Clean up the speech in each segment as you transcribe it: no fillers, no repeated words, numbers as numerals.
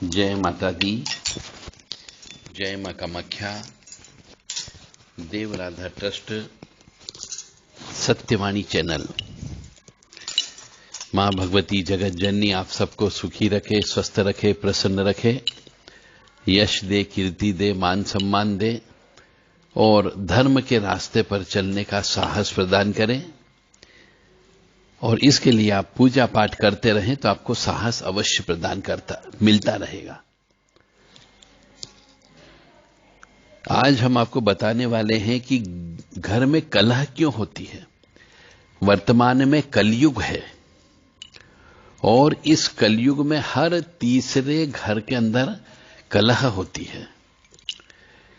जय माता दी, जय मां कामाख्या। देव राधा ट्रस्ट सत्यवाणी चैनल। मां भगवती जगत जननी आप सबको सुखी रखे, स्वस्थ रखे, प्रसन्न रखे, यश दे, कीर्ति दे, मान सम्मान दे और धर्म के रास्ते पर चलने का साहस प्रदान करें। और इसके लिए आप पूजा पाठ करते रहें तो आपको साहस अवश्य प्रदान मिलता रहेगा। आज हम आपको बताने वाले हैं कि घर में कलह क्यों होती है। वर्तमान में कलयुग है और इस कलयुग में हर तीसरे घर के अंदर कलह होती है।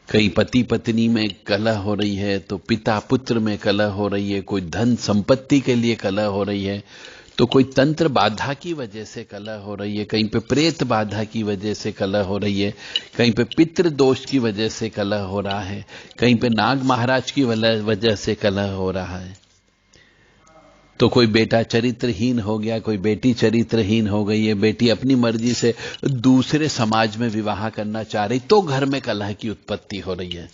कई पति पत्नी में कलह हो रही है, तो पिता पुत्र में कलह हो रही है, कोई धन संपत्ति के लिए कलह हो रही है, तो कोई तंत्र बाधा की वजह से कलह हो रही है, कहीं पे प्रेत बाधा की वजह से कलह हो रही है, कहीं पे पितृ दोष की वजह से कलह हो रहा है, कहीं पे नाग महाराज की वजह से कलह हो रहा है। तो कोई बेटा चरित्रहीन हो गया, कोई बेटी चरित्रहीन हो गई है, बेटी अपनी मर्जी से दूसरे समाज में विवाह करना चाह रही, तो घर में कलह की उत्पत्ति हो रही है।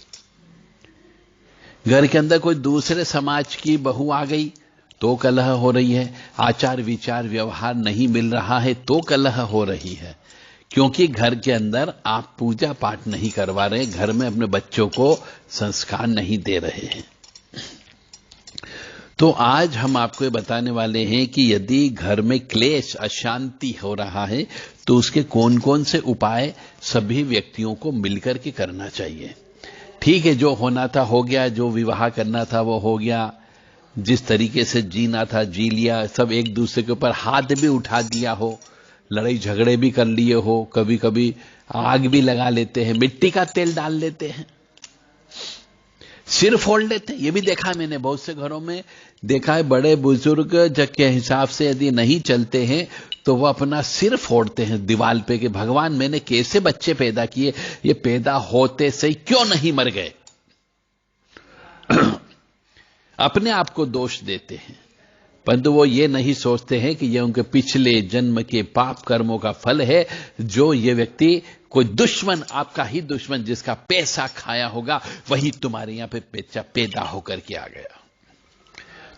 घर के अंदर कोई दूसरे समाज की बहू आ गई तो कलह हो रही है। आचार विचार व्यवहार नहीं मिल रहा है तो कलह हो रही है, क्योंकि घर के अंदर आप पूजा पाठ नहीं करवा रहे, घर में अपने बच्चों को संस्कार नहीं दे रहे हैं। तो आज हम आपको ये बताने वाले हैं कि यदि घर में क्लेश अशांति हो रहा है तो उसके कौन कौन से उपाय सभी व्यक्तियों को मिलकर के करना चाहिए। ठीक है, जो होना था हो गया, जो विवाह करना था वो हो गया, जिस तरीके से जीना था जी लिया, सब एक दूसरे के ऊपर हाथ भी उठा दिया हो, लड़ाई झगड़े भी कर लिए हो, कभी कभी आग भी लगा लेते हैं, मिट्टी का तेल डाल लेते हैं, सिर फोड़ लेते हैं। ये भी देखा मैंने, बहुत से घरों में देखा है, बड़े बुजुर्ग जग के हिसाब से यदि नहीं चलते हैं तो वो अपना सिर फोड़ते हैं दीवार पे कि भगवान मैंने कैसे बच्चे पैदा किए, ये पैदा होते से क्यों नहीं मर गए। अपने आप को दोष देते हैं, परंतु वो ये नहीं सोचते हैं कि ये उनके पिछले जन्म के पाप कर्मों का फल है। जो ये व्यक्ति कोई दुश्मन, आपका ही दुश्मन जिसका पैसा खाया होगा, वही तुम्हारे यहां पे पैदा होकर के आ गया,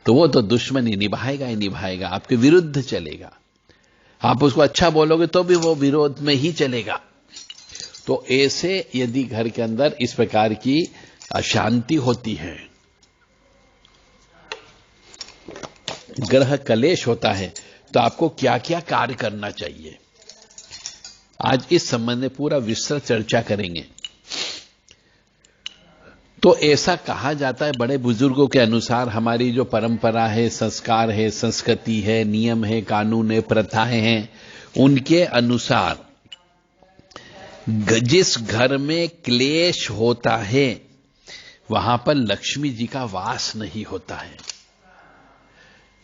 तो वो तो दुश्मनी निभाएगा ही निभाएगा, आपके विरुद्ध चलेगा। आप उसको अच्छा बोलोगे तो भी वो विरोध में ही चलेगा। तो ऐसे यदि घर के अंदर इस प्रकार की अशांति होती है, ग्रह कलेश होता है, तो आपको क्या क्या कार्य करना चाहिए, आज इस संबंध में पूरा विस्तृत चर्चा करेंगे। तो ऐसा कहा जाता है, बड़े बुजुर्गों के अनुसार हमारी जो परंपरा है, संस्कार है, संस्कृति है, नियम है, कानून है, प्रथाएं हैं, उनके अनुसार जिस घर में क्लेश होता है वहां पर लक्ष्मी जी का वास नहीं होता है।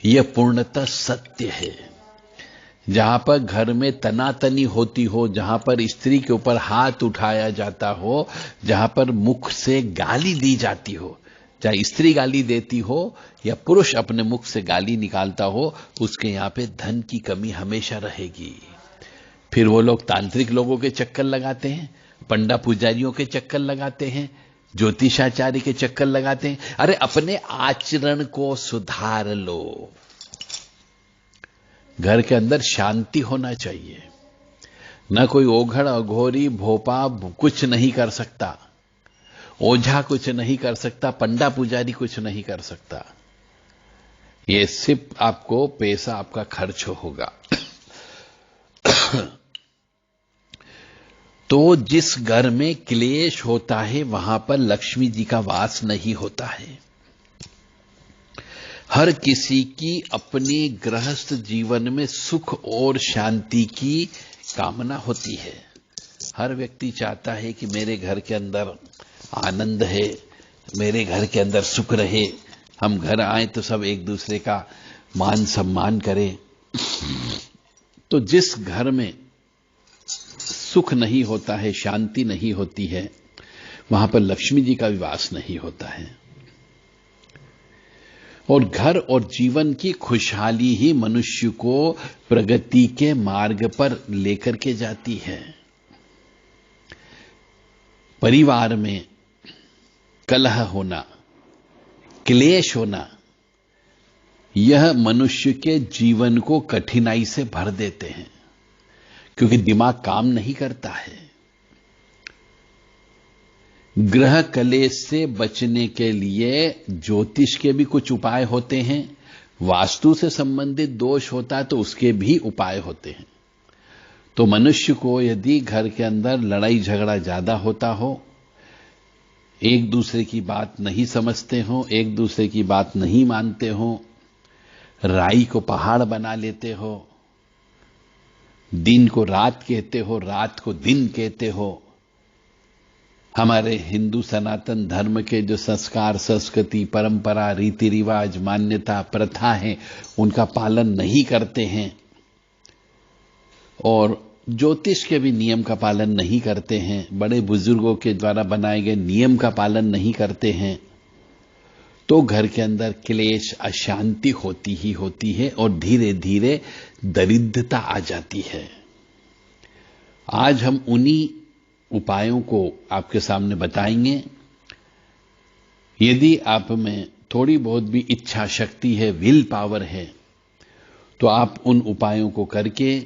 यह पूर्णतः सत्य है। जहां पर घर में तनातनी होती हो, जहां पर स्त्री के ऊपर हाथ उठाया जाता हो, जहां पर मुख से गाली दी जाती हो, चाहे स्त्री गाली देती हो या पुरुष अपने मुख से गाली निकालता हो, उसके यहां पे धन की कमी हमेशा रहेगी। फिर वो लोग तांत्रिक लोगों के चक्कर लगाते हैं, पंडा पुजारियों के चक्कर लगाते हैं, ज्योतिषाचार्य के चक्कर लगाते हैं। अरे अपने आचरण को सुधार लो। घर के अंदर शांति होना चाहिए। न कोई ओघड़ अघोरी भोपा कुछ नहीं कर सकता, ओझा कुछ नहीं कर सकता, पंडा पुजारी कुछ नहीं कर सकता। ये सिर्फ आपको पैसा आपका खर्च होगा। तो जिस घर में क्लेश होता है वहां पर लक्ष्मी जी का वास नहीं होता है। हर किसी की अपनी गृहस्थ जीवन में सुख और शांति की कामना होती है। हर व्यक्ति चाहता है कि मेरे घर के अंदर आनंद है, मेरे घर के अंदर सुख रहे, हम घर आए तो सब एक दूसरे का मान सम्मान करें। तो जिस घर में सुख नहीं होता है, शांति नहीं होती है, वहां पर लक्ष्मी जी का विवास नहीं होता है। और घर और जीवन की खुशहाली ही मनुष्य को प्रगति के मार्ग पर लेकर के जाती है। परिवार में कलह होना, क्लेश होना, यह मनुष्य के जीवन को कठिनाई से भर देते हैं, क्योंकि दिमाग काम नहीं करता है। ग्रह कलेश से बचने के लिए ज्योतिष के भी कुछ उपाय होते हैं, वास्तु से संबंधित दोष होता है तो उसके भी उपाय होते हैं। तो मनुष्य को यदि घर के अंदर लड़ाई झगड़ा ज्यादा होता हो, एक दूसरे की बात नहीं समझते हो, एक दूसरे की बात नहीं मानते हो, राई को पहाड़ बना लेते हो, दिन को रात कहते हो, रात को दिन कहते हो, हमारे हिंदू सनातन धर्म के जो संस्कार, संस्कृति, परंपरा, रीति रिवाज, मान्यता, प्रथा है, उनका पालन नहीं करते हैं, और ज्योतिष के भी नियम का पालन नहीं करते हैं, बड़े बुजुर्गों के द्वारा बनाए गए नियम का पालन नहीं करते हैं, तो घर के अंदर क्लेश, अशांति होती ही होती है और धीरे धीरे दरिद्रता आ जाती है। आज हम उन्हीं उपायों को आपके सामने बताएंगे। यदि आप में थोड़ी बहुत भी इच्छा शक्ति है, विल पावर है, तो आप उन उपायों को करके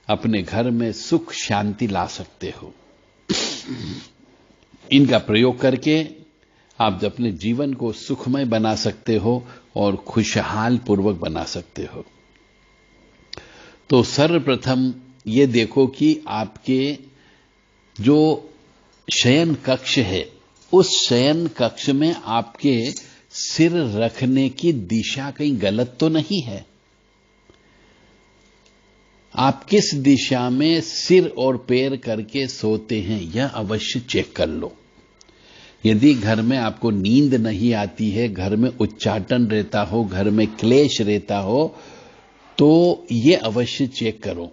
अपने घर में सुख शांति ला सकते हो। इनका प्रयोग करके आप अपने जीवन को सुखमय बना सकते हो और खुशहाल पूर्वक बना सकते हो। तो सर्वप्रथम ये देखो कि आपके जो शयन कक्ष है, उस शयन कक्ष में आपके सिर रखने की दिशा कहीं गलत तो नहीं है। आप किस दिशा में सिर और पैर करके सोते हैं, यह अवश्य चेक कर लो। यदि घर में आपको नींद नहीं आती है, घर में उच्चाटन रहता हो, घर में क्लेश रहता हो, तो ये अवश्य चेक करो।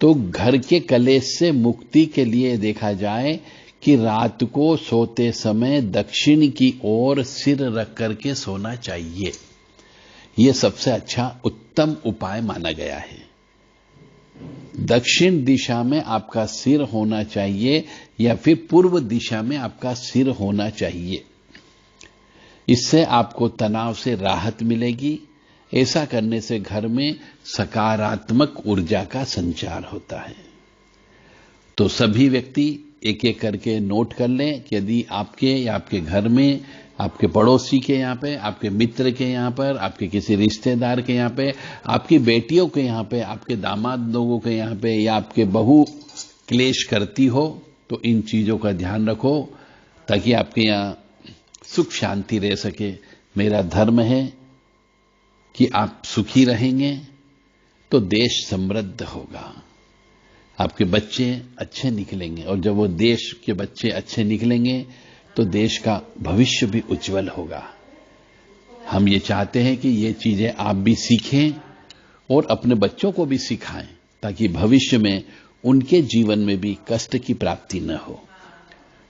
तो घर के कलेश से मुक्ति के लिए देखा जाए कि रात को सोते समय दक्षिण की ओर सिर रख करके सोना चाहिए। यह सबसे अच्छा उत्तम उपाय माना गया है। दक्षिण दिशा में आपका सिर होना चाहिए या फिर पूर्व दिशा में आपका सिर होना चाहिए। इससे आपको तनाव से राहत मिलेगी। ऐसा करने से घर में सकारात्मक ऊर्जा का संचार होता है। तो सभी व्यक्ति एक एक करके नोट कर लें कि यदि आपके या आपके घर में, आपके पड़ोसी के यहां पे, आपके मित्र के यहां पर, आपके किसी रिश्तेदार के यहां पे, आपकी बेटियों के यहां पे, आपके दामाद लोगों के यहां पे, या आपके बहू क्लेश करती हो, तो इन चीजों का ध्यान रखो ताकि आपके यहां सुख शांति रह सके। मेरा धर्म है कि आप सुखी रहेंगे तो देश समृद्ध होगा, आपके बच्चे अच्छे निकलेंगे, और जब वो देश के बच्चे अच्छे निकलेंगे तो देश का भविष्य भी उज्जवल होगा। हम ये चाहते हैं कि ये चीजें आप भी सीखें और अपने बच्चों को भी सिखाएं, ताकि भविष्य में उनके जीवन में भी कष्ट की प्राप्ति न हो।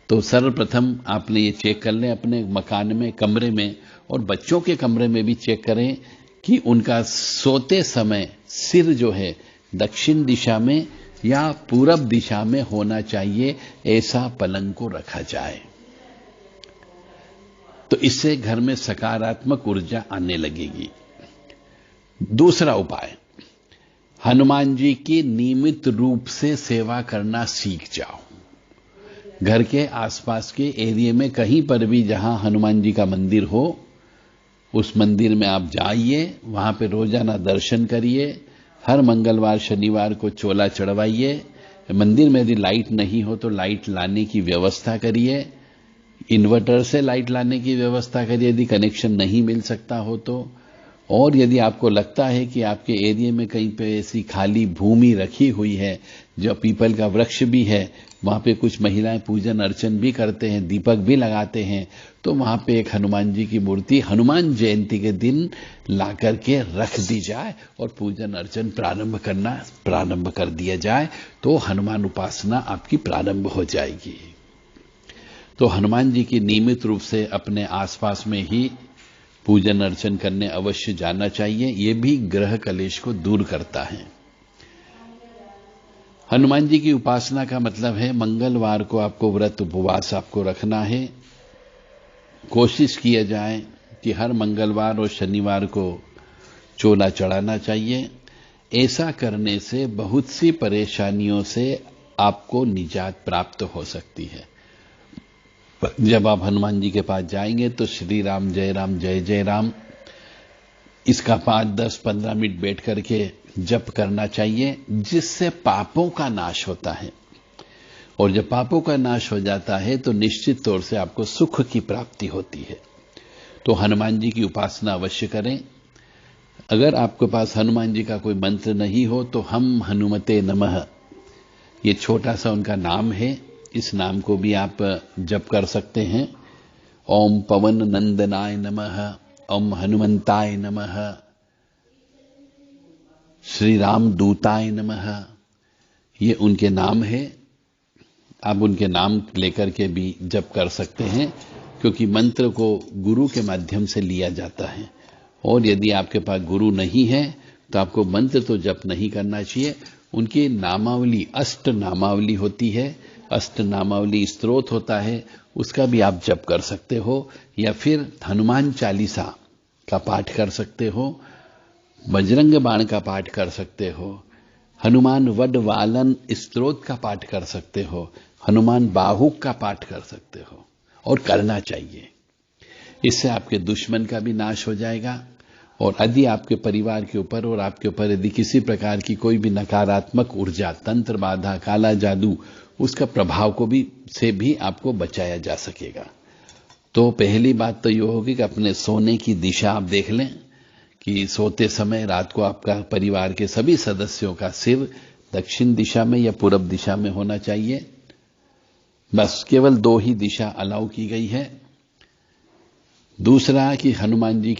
तो सर्वप्रथम आपने ये चेक कर लें अपने मकान में, कमरे में, और बच्चों के कमरे में भी चेक करें कि उनका सोते समय सिर जो है दक्षिण दिशा में या पूरब दिशा में होना चाहिए, ऐसा पलंग को रखा जाए। तो इससे घर में सकारात्मक ऊर्जा आने लगेगी। दूसरा उपाय, हनुमान जी की नियमित रूप से सेवा करना सीख जाओ। घर के आसपास के एरिया में कहीं पर भी जहां हनुमान जी का मंदिर हो, उस मंदिर में आप जाइए, वहां पे रोजाना दर्शन करिए, हर मंगलवार शनिवार को चोला चढ़वाइए। मंदिर में यदि लाइट नहीं हो तो लाइट लाने की व्यवस्था करिए, इन्वर्टर से लाइट लाने की व्यवस्था करिए यदि कनेक्शन नहीं मिल सकता हो तो। और यदि आपको लगता है कि आपके एरिया में कहीं पे ऐसी खाली भूमि रखी हुई है, जो पीपल का वृक्ष भी है, वहां पे कुछ महिलाएं पूजन अर्चन भी करते हैं, दीपक भी लगाते हैं, तो वहां पे एक हनुमान जी की मूर्ति हनुमान जयंती के दिन ला करके रख दी जाए और पूजन अर्चन प्रारंभ कर दिया जाए, तो हनुमान उपासना आपकी प्रारंभ हो जाएगी। तो हनुमान जी की नियमित रूप से अपने आसपास में ही पूजन अर्चन करने अवश्य जाना चाहिए। ये भी ग्रह कलेश को दूर करता है। हनुमान जी की उपासना का मतलब है मंगलवार को आपको व्रत उपवास आपको रखना है। कोशिश किया जाए कि हर मंगलवार और शनिवार को चोला चढ़ाना चाहिए। ऐसा करने से बहुत सी परेशानियों से आपको निजात प्राप्त हो सकती है। जब आप हनुमान जी के पास जाएंगे तो श्री राम जय जय राम इसका 5-10-15 मिनट बैठ करके जप करना चाहिए, जिससे पापों का नाश होता है। और जब पापों का नाश हो जाता है तो निश्चित तौर से आपको सुख की प्राप्ति होती है। तो हनुमान जी की उपासना अवश्य करें। अगर आपके पास हनुमान जी का कोई मंत्र नहीं हो तो हम हनुमते नमः, ये छोटा सा उनका नाम है, इस नाम को भी आप जप कर सकते हैं। ओम पवन नंदनाय नमः, ओम हनुमंताय नमः, श्री राम दूताय नमः, ये उनके नाम है। आप उनके नाम लेकर के भी जप कर सकते हैं, क्योंकि मंत्र को गुरु के माध्यम से लिया जाता है। और यदि आपके पास गुरु नहीं है तो आपको मंत्र तो जप नहीं करना चाहिए। उनकी नामावली, अष्ट नामावली होती है, अष्ट नामावली स्तोत्र होता है, उसका भी आप जप कर सकते हो। या फिर हनुमान चालीसा का पाठ कर सकते हो, बजरंग बाण का पाठ कर सकते हो, हनुमान वड वालन स्तोत्र का पाठ कर सकते हो, हनुमान बाहुक का पाठ कर सकते हो, और करना चाहिए। इससे आपके दुश्मन का भी नाश हो जाएगा। और यदि आपके परिवार के ऊपर और आपके ऊपर यदि किसी प्रकार की कोई भी नकारात्मक ऊर्जा, तंत्र बाधा, काला जादू, उसका प्रभाव को भी से भी आपको बचाया जा सकेगा। तो पहली बात तो ये होगी कि अपने सोने की दिशा आप देख लें कि सोते समय रात को आपका परिवार के सभी सदस्यों का सिर दक्षिण दिशा में या पूरब दिशा में होना चाहिए। बस केवल 2 ही दिशा अलाउ की गई है। दूसरा कि हनुमान जी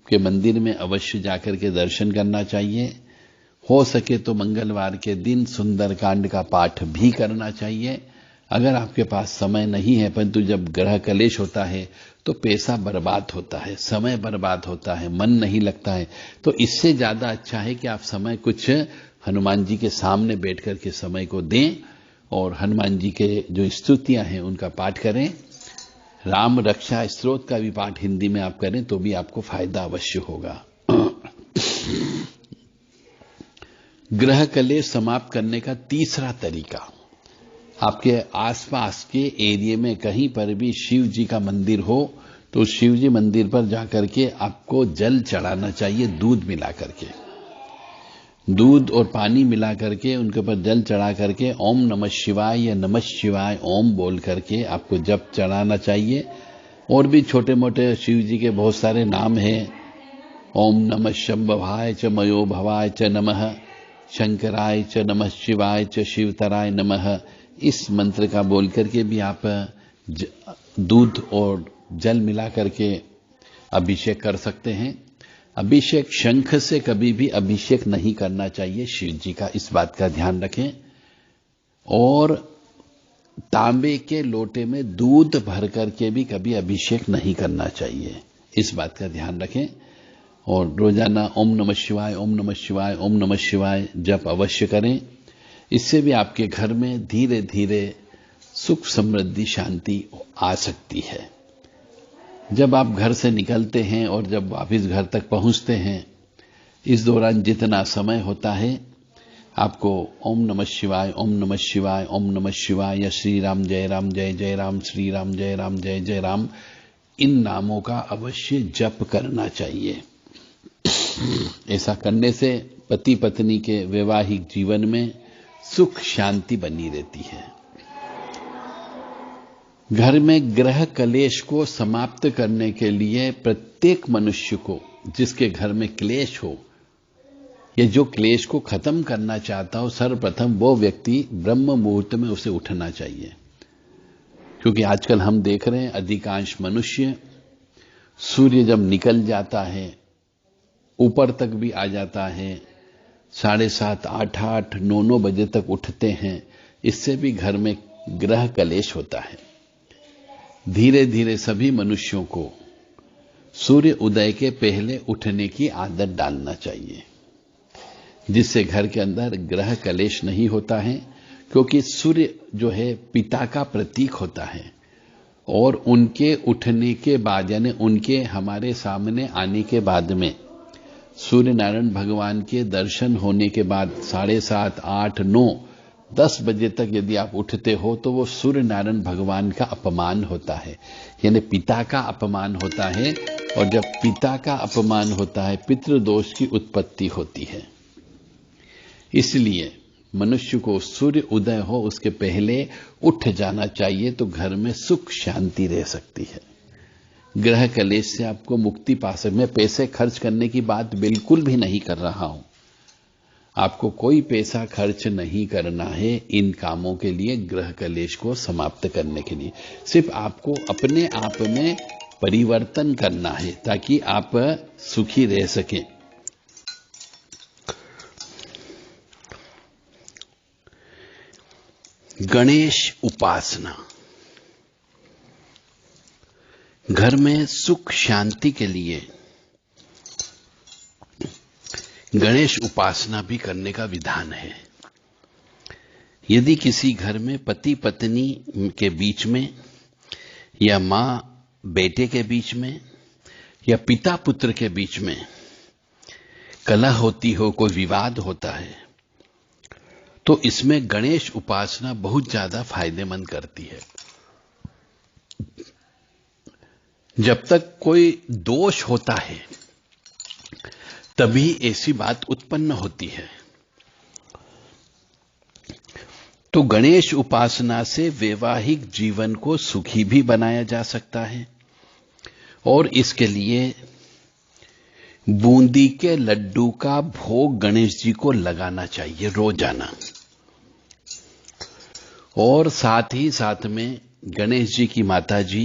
के मंदिर में अवश्य जाकर के दर्शन करना चाहिए। हो सके तो मंगलवार के दिन सुंदरकांड का पाठ भी करना चाहिए। अगर आपके पास समय नहीं है, परंतु जब ग्रह कलेश होता है तो पैसा बर्बाद होता है, समय बर्बाद होता है, मन नहीं लगता है। तो इससे ज्यादा अच्छा है कि आप समय कुछ हनुमान जी के सामने बैठ करके समय को दें और हनुमान जी के जो स्तुतियां हैं उनका पाठ करें। राम रक्षा स्तोत्र का भी पाठ हिंदी में आप करें तो भी आपको फायदा अवश्य होगा। ग्रह कलेश समाप्त करने का तीसरा तरीका, आपके आसपास के एरिया में कहीं पर भी शिव जी का मंदिर हो तो शिव जी मंदिर पर जाकर के आपको जल चढ़ाना चाहिए, दूध मिला करके, दूध और पानी मिला करके उनके ऊपर जल चढ़ा करके ओम नमः शिवाय या नमः शिवाय ओम बोल करके आपको जप चढ़ाना चाहिए। और भी छोटे मोटे शिव जी के बहुत सारे नाम हैं। ओम नमः शंभवाय च मयो भवाय च नमः, शंकराय च नमः शिवाय च शिवतराय नमः। इस मंत्र का बोल करके भी आप दूध और जल मिला करके अभिषेक कर सकते हैं। अभिषेक शंख से कभी भी अभिषेक नहीं करना चाहिए शिव जी का, इस बात का ध्यान रखें। और तांबे के लोटे में दूध भर करके भी कभी अभिषेक नहीं करना चाहिए, इस बात का ध्यान रखें। और रोजाना ओम नमः शिवाय ओम नमः शिवाय ओम नमः शिवाय जप अवश्य करें। इससे भी आपके घर में धीरे धीरे सुख समृद्धि शांति आ सकती है। जब आप घर से निकलते हैं और जब वापस घर तक पहुंचते हैं, इस दौरान जितना समय होता है आपको ओम नमः शिवाय ओम नमः शिवाय ओम नमः शिवाय या श्री राम जय जय राम, श्री राम जय जय राम, इन नामों का अवश्य जप करना चाहिए। ऐसा करने से पति पत्नी के वैवाहिक जीवन में सुख शांति बनी रहती है। घर में ग्रह कलेश को समाप्त करने के लिए प्रत्येक मनुष्य को, जिसके घर में क्लेश हो या जो क्लेश को खत्म करना चाहता हो, सर्वप्रथम वो व्यक्ति ब्रह्म मुहूर्त में उसे उठना चाहिए। क्योंकि आजकल हम देख रहे हैं अधिकांश मनुष्य सूर्य जब निकल जाता है, ऊपर तक भी आ जाता है, 7:30, 8, 9 बजे तक उठते हैं। इससे भी घर में ग्रह कलेश होता है। धीरे धीरे सभी मनुष्यों को सूर्य उदय के पहले उठने की आदत डालना चाहिए। जिससे घर के अंदर ग्रह कलेश नहीं होता है, क्योंकि सूर्य जो है पिता का प्रतीक होता है और उनके उठने के बाद यानी उनके हमारे सामने आने के बाद में सूर्य नारायण भगवान के दर्शन होने के बाद 7:30, 8, 9, 10 बजे तक यदि आप उठते हो तो वो सूर्य नारायण भगवान का अपमान होता है, यानी पिता का अपमान होता है। और जब पिता का अपमान होता है पितृदोष की उत्पत्ति होती है। इसलिए मनुष्य को सूर्य उदय हो उसके पहले उठ जाना चाहिए, तो घर में सुख शांति रह सकती है, ग्रह कलेश से आपको मुक्ति पा सकते। मैं पैसे खर्च करने की बात बिल्कुल भी नहीं कर रहा हूं, आपको कोई पैसा खर्च नहीं करना है इन कामों के लिए, ग्रह कलेश को समाप्त करने के लिए। सिर्फ आपको अपने आप में परिवर्तन करना है ताकि आप सुखी रह सकें। गणेश उपासना घर में सुख शांति के लिए गणेश उपासना भी करने का विधान है। यदि किसी घर में पति पत्नी के बीच में या मां बेटे के बीच में या पिता पुत्र के बीच में कलह होती हो, कोई विवाद होता है, तो इसमें गणेश उपासना बहुत ज्यादा फायदेमंद करती है। जब तक कोई दोष होता है तभी ऐसी बात उत्पन्न होती है। तो गणेश उपासना से वैवाहिक जीवन को सुखी भी बनाया जा सकता है और इसके लिए बूंदी के लड्डू का भोग गणेश जी को लगाना चाहिए रोजाना। और साथ ही साथ में गणेश जी की माता जी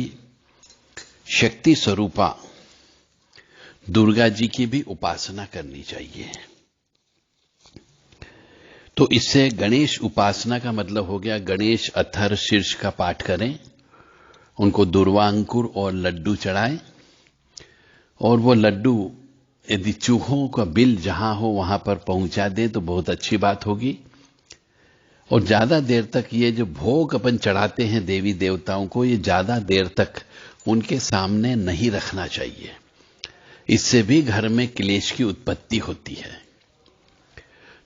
शक्ति स्वरूपा दुर्गा जी की भी उपासना करनी चाहिए। तो इससे गणेश उपासना का मतलब हो गया गणेश अथर्व शीर्ष का पाठ करें, उनको दुर्वांकुर और लड्डू चढ़ाएं और वो लड्डू यदि चूहों का बिल जहां हो वहां पर पहुंचा दे तो बहुत अच्छी बात होगी। और ज्यादा देर तक ये जो भोग अपन चढ़ाते हैं देवी देवताओं को, ये ज्यादा देर तक उनके सामने नहीं रखना चाहिए, इससे भी घर में क्लेश की उत्पत्ति होती है।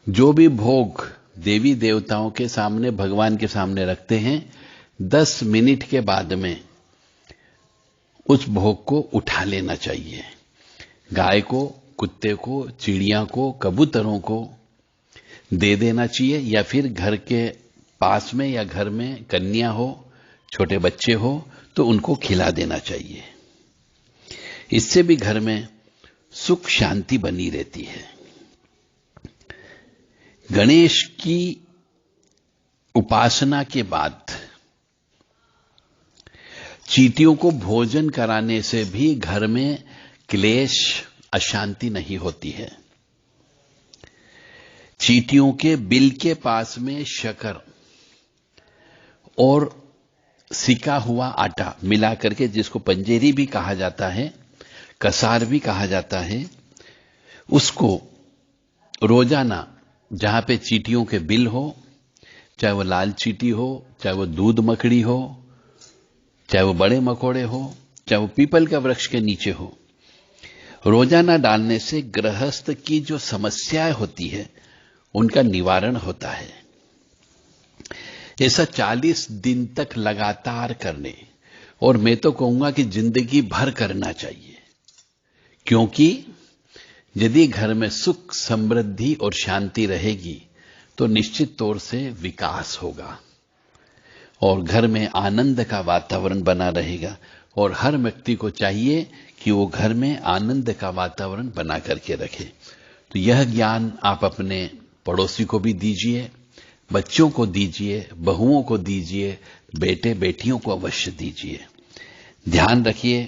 जो भी भोग देवी देवताओं के सामने भगवान के सामने रखते हैं 10 मिनट के बाद में उस भोग को उठा लेना चाहिए। गाय को, कुत्ते को, चिड़िया को, कबूतरों को दे देना चाहिए, या फिर घर के पास में या घर में कन्या हो, छोटे बच्चे हो तो उनको खिला देना चाहिए। इससे भी घर में सुख शांति बनी रहती है। गणेश की उपासना के बाद चींटियों को भोजन कराने से भी घर में क्लेश अशांति नहीं होती है। चींटियों के बिल के पास में शक्कर और सिका हुआ आटा मिला करके, जिसको पंजेरी भी कहा जाता है, कसार भी कहा जाता है, उसको रोजाना जहां पे चींटियों के बिल हो, चाहे वो लाल चींटी हो, चाहे वो दूध मकड़ी हो, चाहे वो बड़े मकोड़े हो, चाहे वो पीपल का वृक्ष के नीचे हो, रोजाना डालने से गृहस्थ की जो समस्याएं होती है उनका निवारण होता है। ऐसा 40 दिन तक लगातार करने, और मैं तो कहूंगा कि जिंदगी भर करना चाहिए, क्योंकि यदि घर में सुख समृद्धि और शांति रहेगी तो निश्चित तौर से विकास होगा और घर में आनंद का वातावरण बना रहेगा। और हर व्यक्ति को चाहिए कि वो घर में आनंद का वातावरण बना करके रखे। तो यह ज्ञान आप अपने पड़ोसी को भी दीजिए, बच्चों को दीजिए, बहुओं को दीजिए, बेटे बेटियों को अवश्य दीजिए। ध्यान रखिए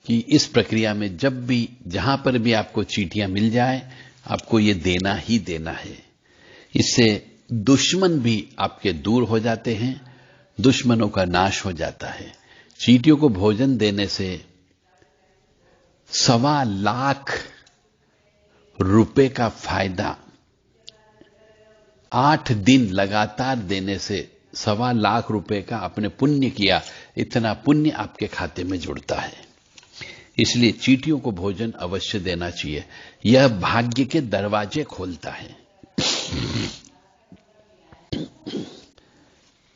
कि इस प्रक्रिया में जब भी जहां पर भी आपको चींटियां मिल जाए आपको ये देना ही देना है। इससे दुश्मन भी आपके दूर हो जाते हैं, दुश्मनों का नाश हो जाता है। चींटियों को भोजन देने से 1.25 लाख रुपए का फायदा 8 दिन लगातार देने से 1.25 लाख रुपए का आपने पुण्य किया, इतना पुण्य आपके खाते में जुड़ता है। इसलिए चींटियों को भोजन अवश्य देना चाहिए। यह भाग्य के दरवाजे खोलता है।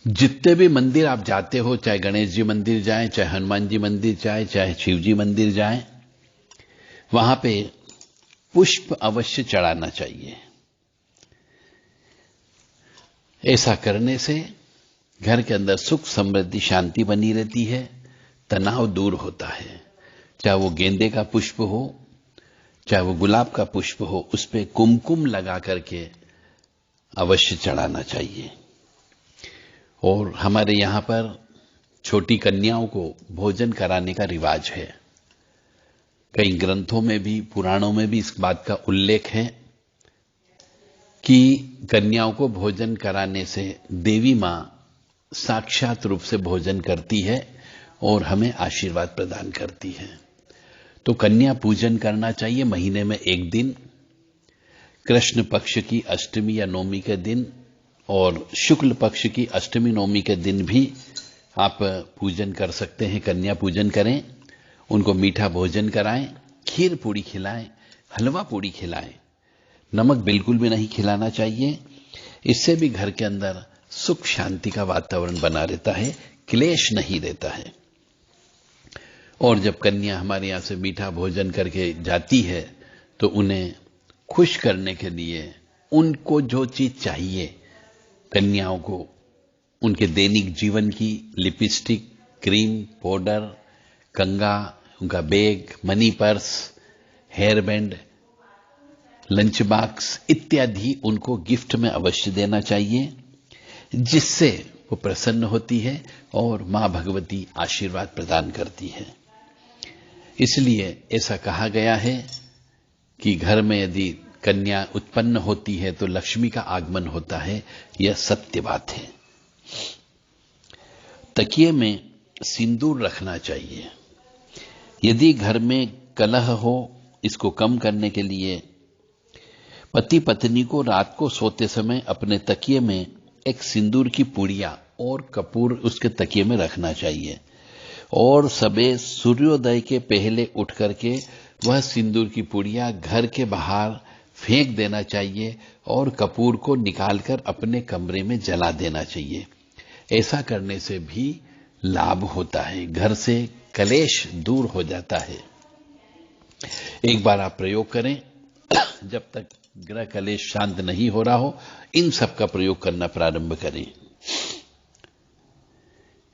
जितने भी मंदिर आप जाते हो, चाहे गणेश जी मंदिर जाएं, चाहे हनुमान जी मंदिर जाएं, चाहे शिव जी मंदिर जाएं, वहां पे पुष्प अवश्य चढ़ाना चाहिए। ऐसा करने से घर के अंदर सुख समृद्धि शांति बनी रहती है, तनाव दूर होता है। चाहे वो गेंदे का पुष्प हो, चाहे वो गुलाब का पुष्प हो, उस पे कुमकुम लगा करके अवश्य चढ़ाना चाहिए। और हमारे यहां पर छोटी कन्याओं को भोजन कराने का रिवाज है। कई ग्रंथों में भी, पुराणों में भी इस बात का उल्लेख है कि कन्याओं को भोजन कराने से देवी मां साक्षात रूप से भोजन करती है और हमें आशीर्वाद प्रदान करती है। तो कन्या पूजन करना चाहिए महीने में 1 दिन, कृष्ण पक्ष की अष्टमी या नवमी के दिन और शुक्ल पक्ष की अष्टमी नवमी के दिन भी आप पूजन कर सकते हैं। कन्या पूजन करें, उनको मीठा भोजन कराएं, खीर पूड़ी खिलाएं, हलवा पूड़ी खिलाएं। नमक बिल्कुल भी नहीं खिलाना चाहिए। इससे भी घर के अंदर सुख शांति का वातावरण बना रहता है, क्लेश नहीं रहता है। और जब कन्या हमारे यहां से मीठा भोजन करके जाती है तो उन्हें खुश करने के लिए उनको जो चीज चाहिए, कन्याओं को उनके दैनिक जीवन की लिपस्टिक, क्रीम, पाउडर, कंगा, उनका bag, money purse, hair band, lunch box इत्यादि उनको गिफ्ट में अवश्य देना चाहिए, जिससे वो प्रसन्न होती है और मां भगवती आशीर्वाद प्रदान करती है। इसलिए ऐसा कहा गया है कि घर में यदि कन्या उत्पन्न होती है तो लक्ष्मी का आगमन होता है। यह सत्य बात है। तकिए में सिंदूर रखना चाहिए। यदि घर में कलह हो, इसको कम करने के लिए पति पत्नी को रात को सोते समय अपने तकिए में एक सिंदूर की पुड़िया और कपूर उसके तकिए में रखना चाहिए और सबे सूर्योदय के पहले उठ करके वह सिंदूर की पुड़िया घर के बाहर फेंक देना चाहिए और कपूर को निकालकर अपने कमरे में जला देना चाहिए। ऐसा करने से भी लाभ होता है, घर से कलेश दूर हो जाता है। एक बार आप प्रयोग करें, जब तक ग्रह कलेश शांत नहीं हो रहा हो, इन सब का प्रयोग करना प्रारंभ करें।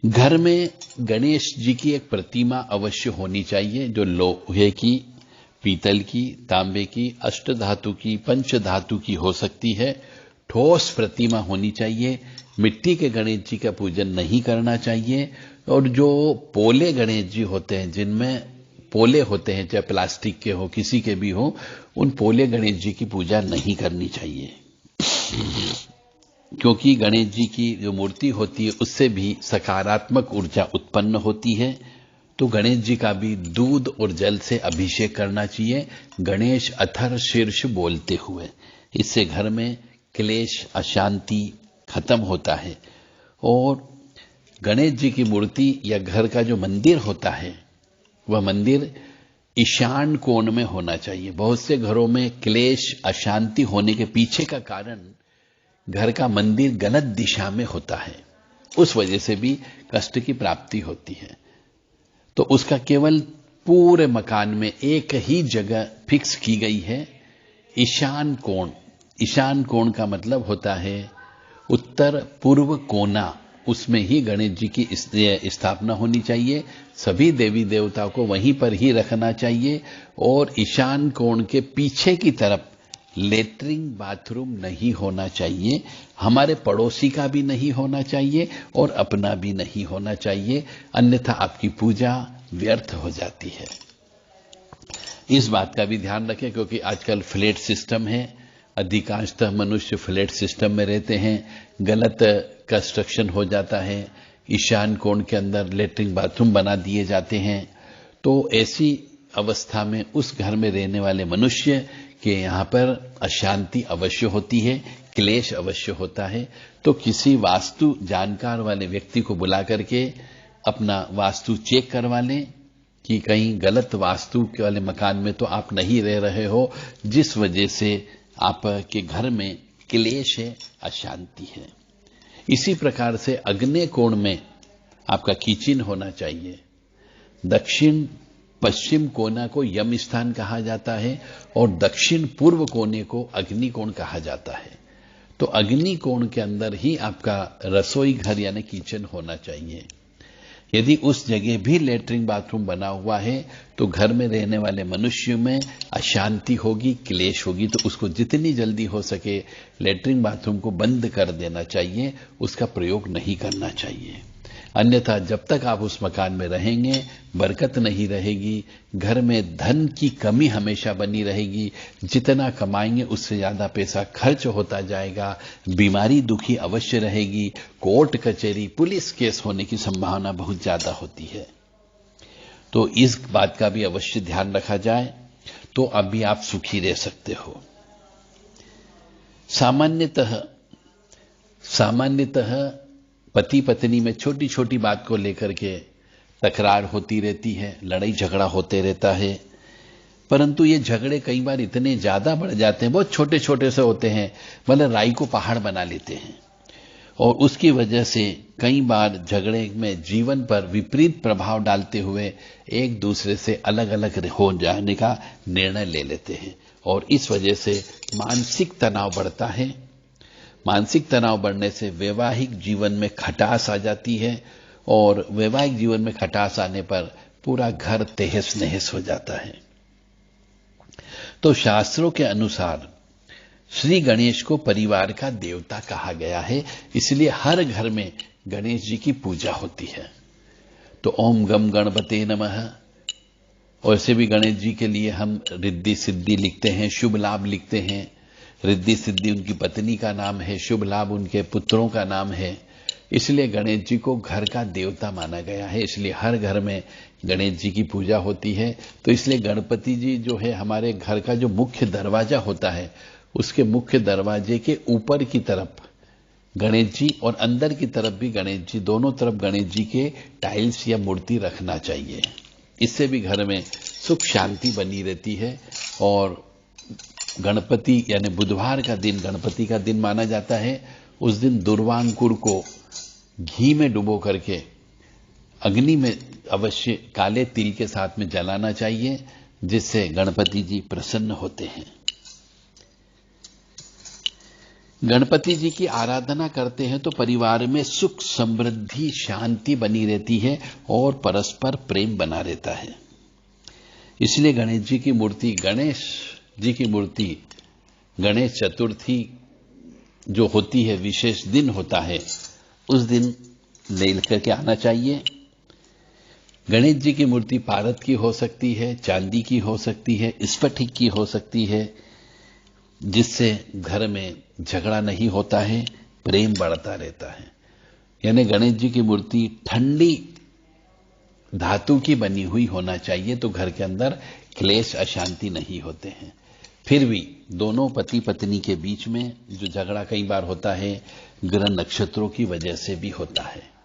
घर में गणेश जी की एक प्रतिमा अवश्य होनी चाहिए, जो लोहे की, पीतल की, तांबे की, अष्टधातु की, पंचधातु की हो सकती है। ठोस प्रतिमा होनी चाहिए। मिट्टी के गणेश जी का पूजन नहीं करना चाहिए। और जो पोले गणेश जी होते हैं, जिनमें पोले होते हैं, चाहे प्लास्टिक के हो, किसी के भी हो, उन पोले गणेश जी की पूजा नहीं करनी चाहिए, क्योंकि गणेश जी की जो मूर्ति होती है उससे भी सकारात्मक ऊर्जा उत्पन्न होती है। तो गणेश जी का भी दूध और जल से अभिषेक करना चाहिए, गणेश अथर शीर्ष बोलते हुए। इससे घर में क्लेश, अशांति खत्म होता है। और गणेश जी की मूर्ति या घर का जो मंदिर होता है, वह मंदिर ईशान कोण में होना चाहिए। बहुत से घरों में क्लेश, अशांति होने के पीछे का कारण घर का मंदिर गलत दिशा में होता है, उस वजह से भी कष्ट की प्राप्ति होती है। तो उसका केवल पूरे मकान में एक ही जगह फिक्स की गई है, ईशान कोण। ईशान कोण का मतलब होता है उत्तर पूर्व कोना, उसमें ही गणेश जी की स्थापना होनी चाहिए। सभी देवी देवताओं को वहीं पर ही रखना चाहिए और ईशान कोण के पीछे की तरफ लेटरिन बाथरूम नहीं होना चाहिए। हमारे पड़ोसी का भी नहीं होना चाहिए और अपना भी नहीं होना चाहिए, अन्यथा आपकी पूजा व्यर्थ हो जाती है। इस बात का भी ध्यान रखें, क्योंकि आजकल फ्लैट सिस्टम है, अधिकांशतः मनुष्य फ्लैट सिस्टम में रहते हैं, गलत कंस्ट्रक्शन हो जाता है, ईशान कोण के अंदर लेटरिन बाथरूम बना दिए जाते हैं। तो ऐसी अवस्था में उस घर में रहने वाले मनुष्य के यहां पर अशांति अवश्य होती है, क्लेश अवश्य होता है। तो किसी वास्तु जानकार वाले व्यक्ति को बुला करके अपना वास्तु चेक करवा लें कि कहीं गलत वास्तु के वाले मकान में तो आप नहीं रह रहे हो, जिस वजह से आपके घर में क्लेश है, अशांति है। इसी प्रकार से अग्नेय कोण में आपका किचन होना चाहिए। दक्षिण पश्चिम कोना को यम स्थान कहा जाता है और दक्षिण पूर्व कोने को अग्नि कोण कहा जाता है। तो अग्नि कोण के अंदर ही आपका रसोई घर यानी किचन होना चाहिए। यदि उस जगह भी लेटरिन बाथरूम बना हुआ है तो घर में रहने वाले मनुष्य में अशांति होगी, क्लेश होगी। तो उसको जितनी जल्दी हो सके लेटरिन बाथरूम को बंद कर देना चाहिए, उसका प्रयोग नहीं करना चाहिए। अन्यथा जब तक आप उस मकान में रहेंगे बरकत नहीं रहेगी, घर में धन की कमी हमेशा बनी रहेगी। जितना कमाएंगे उससे ज्यादा पैसा खर्च होता जाएगा, बीमारी दुखी अवश्य रहेगी, कोर्ट कचहरी पुलिस केस होने की संभावना बहुत ज्यादा होती है। तो इस बात का भी अवश्य ध्यान रखा जाए, तो अभी आप सुखी रह सकते हो। सामान्यतः पति पत्नी में छोटी छोटी बात को लेकर के तकरार होती रहती है, लड़ाई झगड़ा होते रहता है, परंतु ये झगड़े कई बार इतने ज्यादा बढ़ जाते हैं, बहुत छोटे छोटे से होते हैं, मतलब राई को पहाड़ बना लेते हैं। और उसकी वजह से कई बार झगड़े में जीवन पर विपरीत प्रभाव डालते हुए एक दूसरे से अलग अलग हो जाने का निर्णय ले लेते हैं। और इस वजह से मानसिक तनाव बढ़ता है। मानसिक तनाव बढ़ने से वैवाहिक जीवन में खटास आ जाती है और वैवाहिक जीवन में खटास आने पर पूरा घर तहस नहस हो जाता है। तो शास्त्रों के अनुसार श्री गणेश को परिवार का देवता कहा गया है, इसलिए हर घर में गणेश जी की पूजा होती है। तो ओम गम गणपते नमः। वैसे भी गणेश जी के लिए हम रिद्धि सिद्धि लिखते हैं, शुभ लाभ लिखते हैं। रिद्धि सिद्धि उनकी पत्नी का नाम है, शुभ लाभ उनके पुत्रों का नाम है, इसलिए गणेश जी को घर का देवता माना गया है। इसलिए हर घर में गणेश जी की पूजा होती है। तो इसलिए गणपति जी जो है हमारे घर का जो मुख्य दरवाजा होता है, उसके मुख्य दरवाजे के ऊपर की तरफ गणेश जी और अंदर की तरफ भी गणेश जी, दोनों तरफ गणेश जी के टाइल्स या मूर्ति रखना चाहिए। इससे भी घर में सुख शांति बनी रहती है। और गणपति यानी बुधवार का दिन गणपति का दिन माना जाता है। उस दिन दुर्वांकुर को घी में डुबो करके अग्नि में अवश्य काले तिल के साथ में जलाना चाहिए, जिससे गणपति जी प्रसन्न होते हैं। गणपति जी की आराधना करते हैं तो परिवार में सुख समृद्धि शांति बनी रहती है और परस्पर प्रेम बना रहता है। इसलिए गणेश जी की मूर्ति, गणेश जी की मूर्ति गणेश चतुर्थी जो होती है, विशेष दिन होता है, उस दिन ले करके आना चाहिए। गणेश जी की मूर्ति पारद की हो सकती है, चांदी की हो सकती है, स्फटिक की हो सकती है, जिससे घर में झगड़ा नहीं होता है, प्रेम बढ़ता रहता है। यानी गणेश जी की मूर्ति ठंडी धातु की बनी हुई होना चाहिए, तो घर के अंदर क्लेश अशांति नहीं होते हैं। फिर भी दोनों पति पत्नी के बीच में जो झगड़ा कई बार होता है, ग्रह नक्षत्रों की वजह से भी होता है।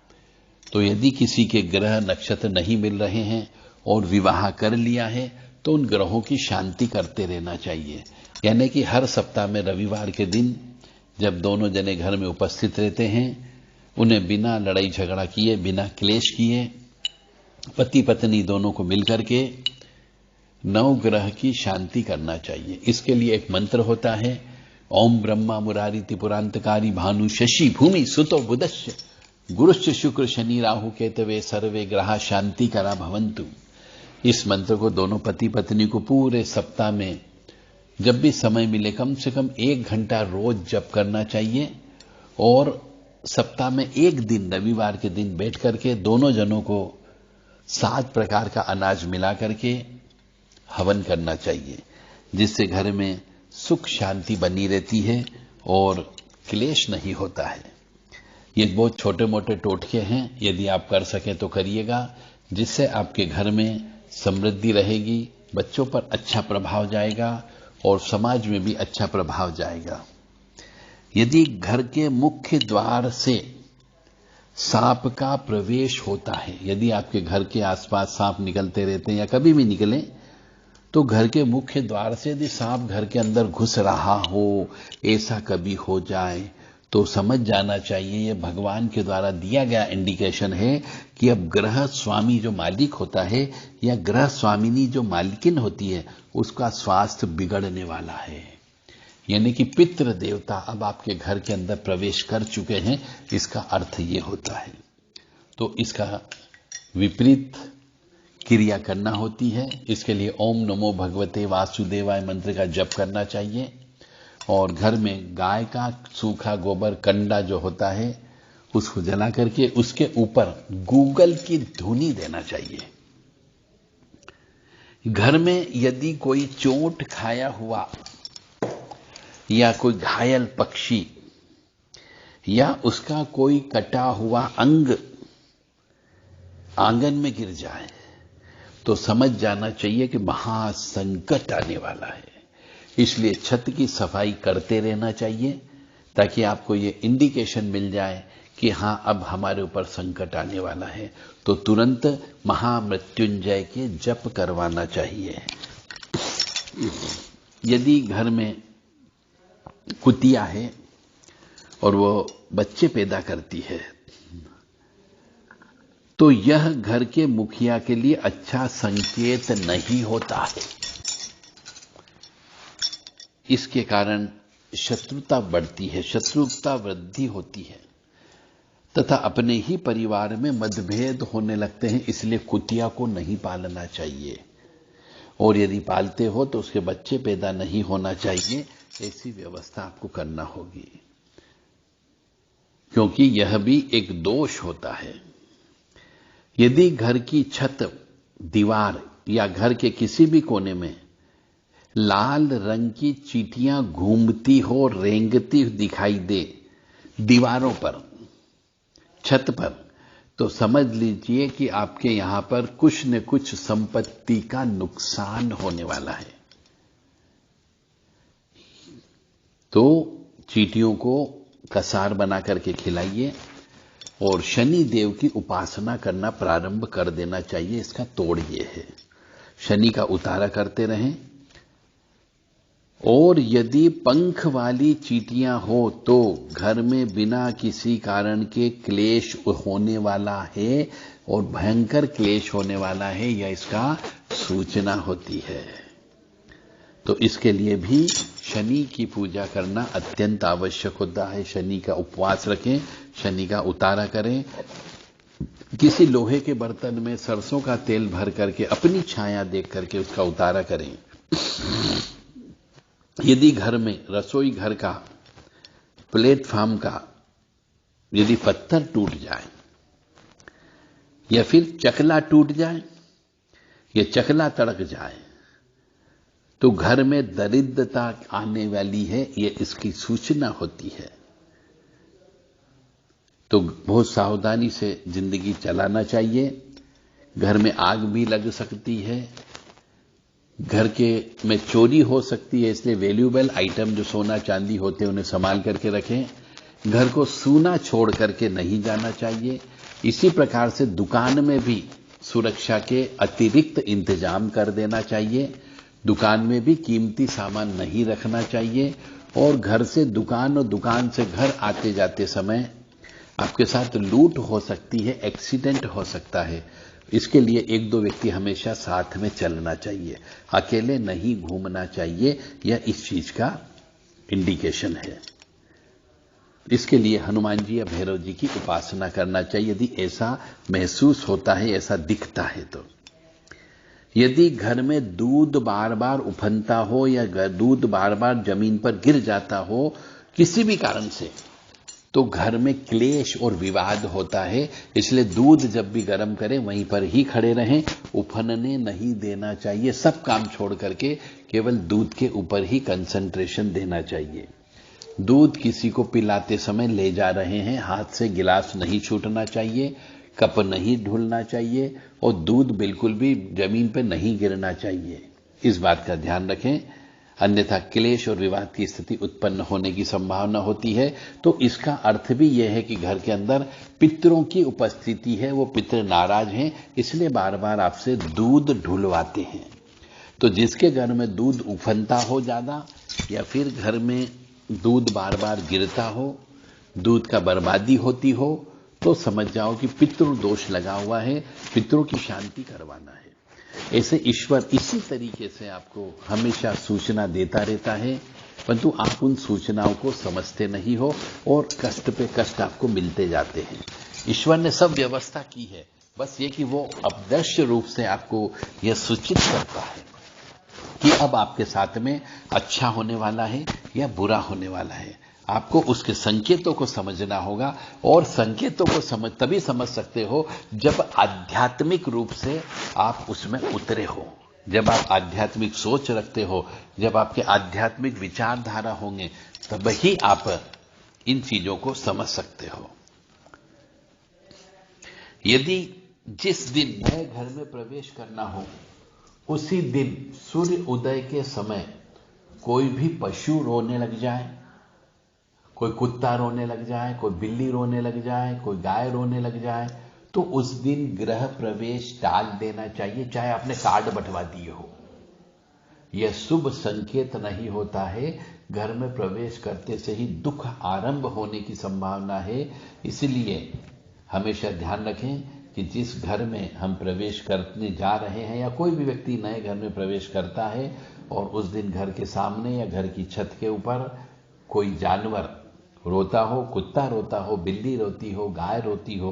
तो यदि किसी के ग्रह नक्षत्र नहीं मिल रहे हैं और विवाह कर लिया है, तो उन ग्रहों की शांति करते रहना चाहिए। यानी कि हर सप्ताह में रविवार के दिन जब दोनों जने घर में उपस्थित रहते हैं, उन्हें बिना लड़ाई झगड़ा किए, बिना क्लेश किए, पति पत्नी दोनों को मिलकर के नवग्रह की शांति करना चाहिए। इसके लिए एक मंत्र होता है, ओम ब्रह्मा मुरारी त्रिपुरांतकारी भानु शशि भूमि सुतो बुधश्च गुरुश्च शुक्र शनि राहु केतवे सर्वे ग्रहा शांति करा भवंतु। इस मंत्र को दोनों पति पत्नी को पूरे सप्ताह में जब भी समय मिले कम से कम 1 घंटा रोज जप करना चाहिए। और सप्ताह में एक दिन रविवार के दिन बैठ करके दोनों जनों को 7 प्रकार का अनाज मिला करके हवन करना चाहिए, जिससे घर में सुख शांति बनी रहती है और क्लेश नहीं होता है। ये बहुत छोटे मोटे टोटके हैं, यदि आप कर सकें तो करिएगा, जिससे आपके घर में समृद्धि रहेगी, बच्चों पर अच्छा प्रभाव जाएगा और समाज में भी अच्छा प्रभाव जाएगा। यदि घर के मुख्य द्वार से सांप का प्रवेश होता है, यदि आपके घर के आसपास सांप निकलते रहते हैं या कभी भी निकले, तो घर के मुख्य द्वार से यदि सांप घर के अंदर घुस रहा हो, ऐसा कभी हो जाए तो समझ जाना चाहिए ये भगवान के द्वारा दिया गया इंडिकेशन है कि अब ग्रह स्वामी जो मालिक होता है या ग्रह स्वामिनी जो मालिकिन होती है उसका स्वास्थ्य बिगड़ने वाला है। यानी कि पितृ देवता अब आपके घर के अंदर प्रवेश कर चुके हैं, इसका अर्थ ये होता है। तो इसका विपरीत क्रिया करना होती है। इसके लिए ओम नमो भगवते वासुदेवाय मंत्र का जप करना चाहिए और घर में गाय का सूखा गोबर कंडा जो होता है उसको जला करके उसके ऊपर गूगल की धुनी देना चाहिए। घर में यदि कोई चोट खाया हुआ या कोई घायल पक्षी या उसका कोई कटा हुआ अंग आंगन में गिर जाए तो समझ जाना चाहिए कि महासंकट आने वाला है। इसलिए छत की सफाई करते रहना चाहिए ताकि आपको ये इंडिकेशन मिल जाए कि हां अब हमारे ऊपर संकट आने वाला है। तो तुरंत महामृत्युंजय के जप करवाना चाहिए। यदि घर में कुतिया है और वो बच्चे पैदा करती है तो यह घर के मुखिया के लिए अच्छा संकेत नहीं होता है। इसके कारण शत्रुता बढ़ती है, शत्रुता वृद्धि होती है तथा अपने ही परिवार में मतभेद होने लगते हैं। इसलिए कुतिया को नहीं पालना चाहिए और यदि पालते हो तो उसके बच्चे पैदा नहीं होना चाहिए। ऐसी व्यवस्था आपको करना होगी क्योंकि यह भी एक दोष होता है। यदि घर की छत, दीवार या घर के किसी भी कोने में लाल रंग की चींटियां घूमती हो, रेंगती दिखाई दे दीवारों पर, छत पर, तो समझ लीजिए कि आपके यहां पर कुछ न कुछ संपत्ति का नुकसान होने वाला है। तो चींटियों को कसार बना करके खिलाइए और शनि देव की उपासना करना प्रारंभ कर देना चाहिए। इसका तोड़ ये है, शनि का उतारा करते रहें। और यदि पंख वाली चींटियां हो तो घर में बिना किसी कारण के क्लेश होने वाला है और भयंकर क्लेश होने वाला है, यह इसका सूचना होती है। तो इसके लिए भी शनि की पूजा करना अत्यंत आवश्यक होता है। शनि का उपवास रखें, शनि का उतारा करें। किसी लोहे के बर्तन में सरसों का तेल भर करके अपनी छाया देख करके उसका उतारा करें। यदि घर में रसोई घर का प्लेटफॉर्म का यदि पत्थर टूट जाए या फिर चकला टूट जाए या चकला तड़क जाए तो घर में दरिद्रता आने वाली है, ये इसकी सूचना होती है। तो बहुत सावधानी से जिंदगी चलाना चाहिए। घर में आग भी लग सकती है, घर के में चोरी हो सकती है, इसलिए वैल्यूएबल आइटम जो सोना चांदी होते हैं उन्हें संभाल करके रखें। घर को सूना छोड़ करके नहीं जाना चाहिए। इसी प्रकार से दुकान में भी सुरक्षा के अतिरिक्त इंतजाम कर देना चाहिए। दुकान में भी कीमती सामान नहीं रखना चाहिए और घर से दुकान और दुकान से घर आते जाते समय आपके साथ लूट हो सकती है, एक्सीडेंट हो सकता है। इसके लिए एक दो व्यक्ति हमेशा साथ में चलना चाहिए, अकेले नहीं घूमना चाहिए। यह इस चीज का इंडिकेशन है। इसके लिए हनुमान जी या भैरव जी की उपासना करना चाहिए यदि ऐसा महसूस होता है, ऐसा दिखता है। तो यदि घर में दूध बार बार उफनता हो या दूध बार बार जमीन पर गिर जाता हो किसी भी कारण से, तो घर में क्लेश और विवाद होता है। इसलिए दूध जब भी गर्म करें वहीं पर ही खड़े रहें, उफनने नहीं देना चाहिए। सब काम छोड़ करके केवल दूध के ऊपर ही कंसंट्रेशन देना चाहिए। दूध किसी को पिलाते समय ले जा रहे हैं, हाथ से गिलास नहीं छूटना चाहिए, कप नहीं ढुलना चाहिए और दूध बिल्कुल भी जमीन पर नहीं गिरना चाहिए। इस बात का ध्यान रखें। अन्यथा क्लेश और विवाद की स्थिति उत्पन्न होने की संभावना होती है। तो इसका अर्थ भी यह है कि घर के अंदर पितरों की उपस्थिति है, वो पितर नाराज हैं, इसलिए बार बार आपसे दूध ढुलवाते हैं। तो जिसके घर में दूध उफनता हो ज्यादा, या फिर घर में दूध बार बार गिरता हो, दूध का बर्बादी होती हो, तो समझ जाओ कि पितृ दोष लगा हुआ है, पितरों की शांति करवाना है। ऐसे ईश्वर इसी तरीके से आपको हमेशा सूचना देता रहता है, परंतु आप उन सूचनाओं को समझते नहीं हो और कष्ट पे कष्ट आपको मिलते जाते हैं। ईश्वर ने सब व्यवस्था की है, बस ये कि वो अदृश्य रूप से आपको यह सूचित करता है कि अब आपके साथ में अच्छा होने वाला है या बुरा होने वाला है। आपको उसके संकेतों को समझना होगा, और संकेतों को तभी समझ सकते हो जब आध्यात्मिक रूप से आप उसमें उतरे हो, जब आप आध्यात्मिक सोच रखते हो, जब आपके आध्यात्मिक विचारधारा होंगे, तब ही आप इन चीजों को समझ सकते हो। यदि जिस दिन नए घर में प्रवेश करना हो, उसी दिन सूर्य उदय के समय कोई भी पशु रोने लग जाए, कोई कुत्ता रोने लग जाए, कोई बिल्ली रोने लग जाए, कोई गाय रोने लग जाए, तो उस दिन गृह प्रवेश टाल देना चाहिए, चाहे आपने कार्ड बंटवा दिए हो। यह शुभ संकेत नहीं होता है। घर में प्रवेश करते से ही दुख आरंभ होने की संभावना है। इसलिए हमेशा ध्यान रखें कि जिस घर में हम प्रवेश करने जा रहे हैं, या कोई भी व्यक्ति नए घर में प्रवेश करता है और उस दिन घर के सामने या घर की छत के ऊपर कोई जानवर रोता हो, कुत्ता रोता हो, बिल्ली रोती हो, गाय रोती हो,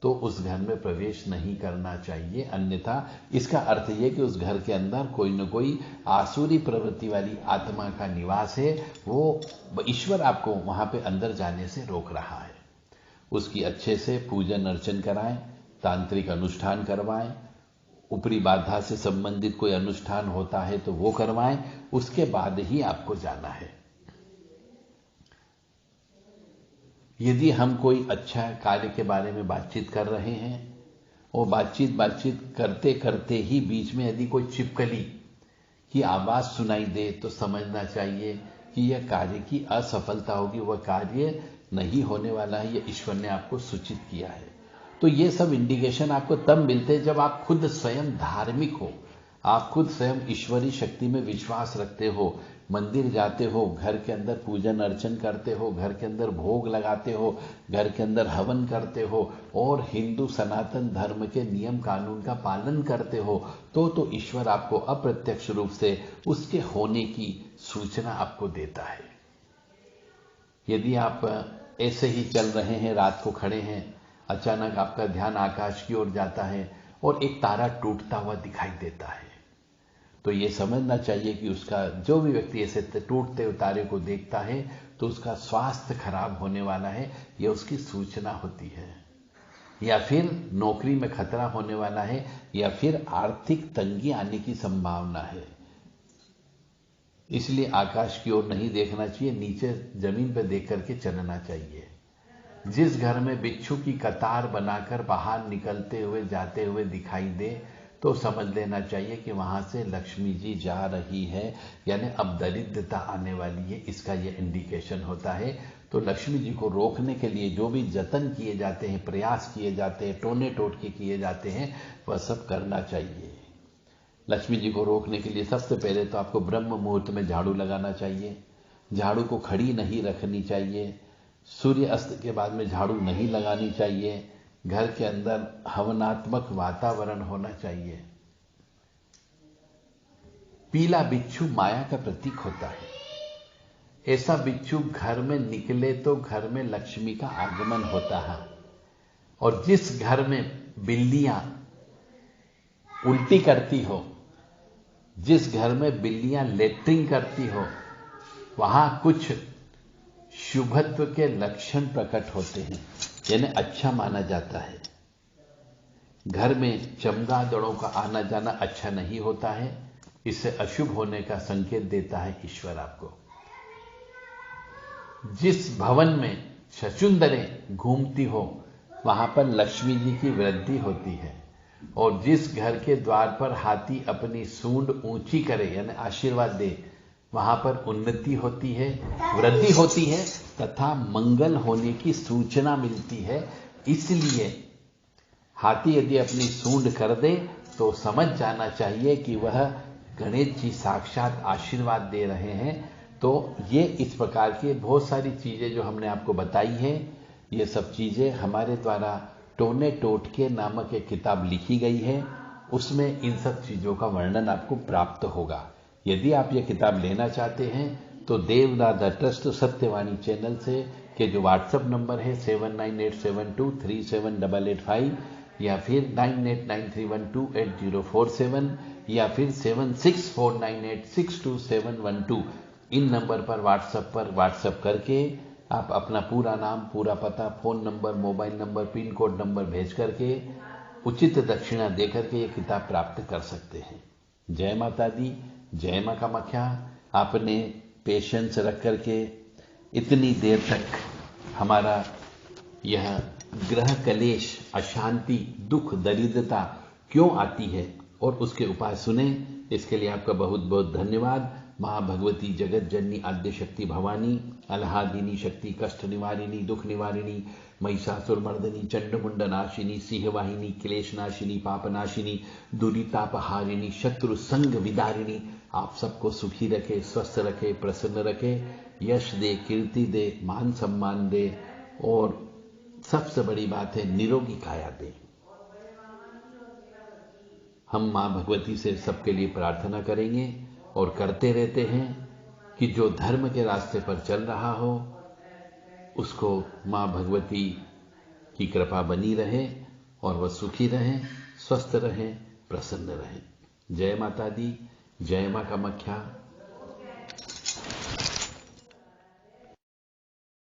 तो उस घर में प्रवेश नहीं करना चाहिए। अन्यथा इसका अर्थ यह कि उस घर के अंदर कोई न कोई आसुरी प्रवृत्ति वाली आत्मा का निवास है, वो ईश्वर आपको वहां पे अंदर जाने से रोक रहा है। उसकी अच्छे से पूजन अर्चन कराएं, तांत्रिक अनुष्ठान करवाएं, ऊपरी बाधा से संबंधित कोई अनुष्ठान होता है तो वो करवाएं, उसके बाद ही आपको जाना है। यदि हम कोई अच्छा कार्य के बारे में बातचीत कर रहे हैं और बातचीत करते करते ही बीच में यदि कोई छिपकली की आवाज सुनाई दे, तो समझना चाहिए कि यह कार्य की असफलता होगी, वह कार्य नहीं होने वाला है, यह ईश्वर ने आपको सूचित किया है। तो ये सब इंडिकेशन आपको तब मिलते हैं जब आप खुद स्वयं धार्मिक हो, आप खुद स्वयं ईश्वरी शक्ति में विश्वास रखते हो, मंदिर जाते हो, घर के अंदर पूजन अर्चन करते हो, घर के अंदर भोग लगाते हो, घर के अंदर हवन करते हो और हिंदू सनातन धर्म के नियम कानून का पालन करते हो, तो ईश्वर आपको अप्रत्यक्ष रूप से उसके होने की सूचना आपको देता है। यदि आप ऐसे ही चल रहे हैं, रात को खड़े हैं, अचानक आपका ध्यान आकाश की ओर जाता है और एक तारा टूटता हुआ दिखाई देता है, तो ये समझना चाहिए कि उसका जो भी व्यक्ति ऐसे टूटते हुए तारे को देखता है तो उसका स्वास्थ्य खराब होने वाला है, यह उसकी सूचना होती है। या फिर नौकरी में खतरा होने वाला है, या फिर आर्थिक तंगी आने की संभावना है। इसलिए आकाश की ओर नहीं देखना चाहिए, नीचे जमीन पर देख करके चलना चाहिए। जिस घर में बिच्छू की कतार बनाकर बाहर निकलते हुए जाते हुए दिखाई दे, तो समझ लेना चाहिए कि वहां से लक्ष्मी जी जा रही है, यानी अब दरिद्रता आने वाली है, इसका यह इंडिकेशन होता है। तो लक्ष्मी जी को रोकने के लिए जो भी जतन किए जाते हैं, प्रयास किए जाते हैं, टोने टोटके किए जाते हैं, वह सब करना चाहिए। लक्ष्मी जी को रोकने के लिए सबसे पहले तो आपको ब्रह्म मुहूर्त में झाड़ू लगाना चाहिए, झाड़ू को खड़ी नहीं रखनी चाहिए, सूर्य अस्त के बाद में झाड़ू नहीं लगानी चाहिए, घर के अंदर हवनात्मक वातावरण होना चाहिए। पीला बिच्छू माया का प्रतीक होता है, ऐसा बिच्छू घर में निकले तो घर में लक्ष्मी का आगमन होता है। और जिस घर में बिल्लियां उल्टी करती हो, जिस घर में बिल्लियां लेटरिंग करती हो, वहां कुछ शुभत्व के लक्षण प्रकट होते हैं, यानी अच्छा माना जाता है। घर में चमगादड़ों का आना जाना अच्छा नहीं होता है, इससे अशुभ होने का संकेत देता है ईश्वर आपको। जिस भवन में छछूंदरें घूमती हो, वहां पर लक्ष्मी जी की वृद्धि होती है। और जिस घर के द्वार पर हाथी अपनी सूंड ऊंची करे, यानी आशीर्वाद दे, वहां पर उन्नति होती है, वृद्धि होती है तथा मंगल होने की सूचना मिलती है। इसलिए हाथी यदि अपनी सूंड कर दे तो समझ जाना चाहिए कि वह गणेश जी साक्षात आशीर्वाद दे रहे हैं। तो ये इस प्रकार की बहुत सारी चीजें जो हमने आपको बताई हैं, ये सब चीजें हमारे द्वारा टोने टोटके नामक एक किताब लिखी गई है, उसमें इन सब चीजों का वर्णन आपको प्राप्त होगा। यदि आप ये किताब लेना चाहते हैं तो देवदादा ट्रस्ट सत्यवाणी चैनल से के जो व्हाट्सएप नंबर है 7987237885 या फिर 9893128047 या फिर 7649862712 इन नंबर पर व्हाट्सएप करके आप अपना पूरा नाम, पूरा पता, phone number, mobile number, pin code number भेज करके उचित दक्षिणा देकर के ये किताब प्राप्त कर सकते हैं। जय माता दी, जय मां कामाख्या। आपने पेशेंस रख करके इतनी देर तक हमारा यह ग्रह कलेश, अशांति, दुख, दरिद्रता क्यों आती है और उसके उपाय सुने, इसके लिए आपका बहुत बहुत धन्यवाद। मां भगवती जगत जननी आद्य शक्ति भवानी, अल्हादिनी शक्ति, कष्ट निवारिणी, दुख निवारिणी, महिषासुर मर्दनी, चंडमुंड नाशिनी, सिंहवाहिनी, क्लेश नाशिनी, पाप नाशिनी, दुरितापहारिणी, शत्रु संग विदारिणी आप सबको सुखी रखे, स्वस्थ रखे, प्रसन्न रखे, यश दे, कीर्ति दे, मान सम्मान दे और सबसे बड़ी बात है निरोगी काया दे। हम मां भगवती से सबके लिए प्रार्थना करेंगे और करते रहते हैं कि जो धर्म के रास्ते पर चल रहा हो उसको मां भगवती की कृपा बनी रहे और वह सुखी रहे, स्वस्थ रहे, प्रसन्न रहे। जय माता दी, जय मां कामाख्या।